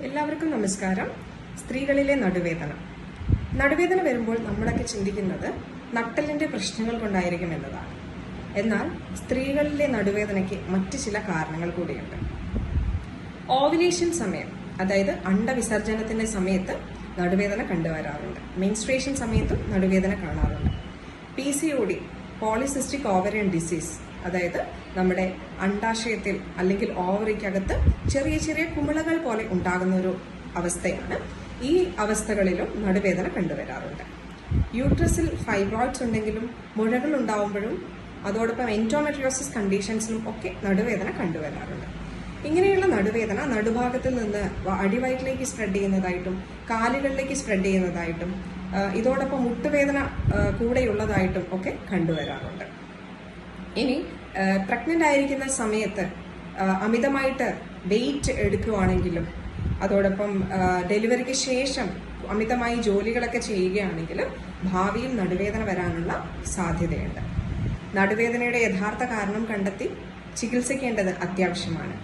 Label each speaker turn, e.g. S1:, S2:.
S1: എല്ലാവർക്കും നമസ്കാരം. സ്ത്രീകളിലെ നടുവേദന വരുമ്പോൾ നമ്മളൊക്കെ ചിന്തിക്കുന്നത് നട്ടെല്ലിന്റെ പ്രശ്നങ്ങൾ കൊണ്ടായിരിക്കും എന്നതാണ്. എന്നാൽ സ്ത്രീകളിലെ നടുവേദനയ്ക്ക് മറ്റ് ചില കാരണങ്ങൾ കൂടിയുണ്ട്. ഓവുലേഷൻ സമയം, അതായത് അണ്ടവിസർജനത്തിന്റെ സമയത്ത് നടുവേദന കണ്ടുവരാറുണ്ട്. മെൻസ്ട്രേഷൻ സമയത്തും നടുവേദന കാണാറുണ്ട്. PCOD, പോളിസിസ്റ്റിക് ഓവറിയൻ ഡിസീസ്, അതായത് നമ്മുടെ അണ്ടാശയത്തിൽ അല്ലെങ്കിൽ ഓവറിക്കകത്ത് ചെറിയ ചെറിയ കുമിളകൾ പോലെ ഉണ്ടാകുന്ന ഒരു അവസ്ഥയാണ്. ഈ അവസ്ഥകളിലും നടുവേദന കണ്ടുവരാറുണ്ട്. യൂട്രസിൽ ഫൈബ്രോയിഡ്സ് ഉണ്ടെങ്കിലും മുഴകൾ ഉണ്ടാവുമ്പോഴും അതോടൊപ്പം എൻഡോമെട്രിയോസിസ് കണ്ടീഷൻസിലും ഒക്കെ നടുവേദന കണ്ടുവരാറുണ്ട്. ഇങ്ങനെയുള്ള നടുവേദന നടുഭാഗത്തിൽ നിന്ന് അടിവയറ്റിലേക്ക് സ്പ്രെഡ് ചെയ്യുന്നതായിട്ടും കാലുകളിലേക്ക് സ്പ്രെഡ് ചെയ്യുന്നതായിട്ടും ഇതോടൊപ്പം മുട്ടുവേദന കൂടെയുള്ളതായിട്ടും ഒക്കെ കണ്ടുവരാറുണ്ട്. ഇനി പ്രഗ്നന്റ് ആയിരിക്കുന്ന സമയത്ത് അമിതമായിട്ട് വെയിറ്റ് എടുക്കുകയാണെങ്കിലും അതോടൊപ്പം ഡെലിവറിക്ക് ശേഷം അമിതമായി ജോലികളൊക്കെ ചെയ്യുകയാണെങ്കിലും ഭാവിയിൽ നടുവേദന വരാനുള്ള സാധ്യതയുണ്ട്. നടുവേദനയുടെ യഥാർത്ഥ കാരണം കണ്ടെത്തി ചികിത്സിക്കേണ്ടത് അത്യാവശ്യമാണ്.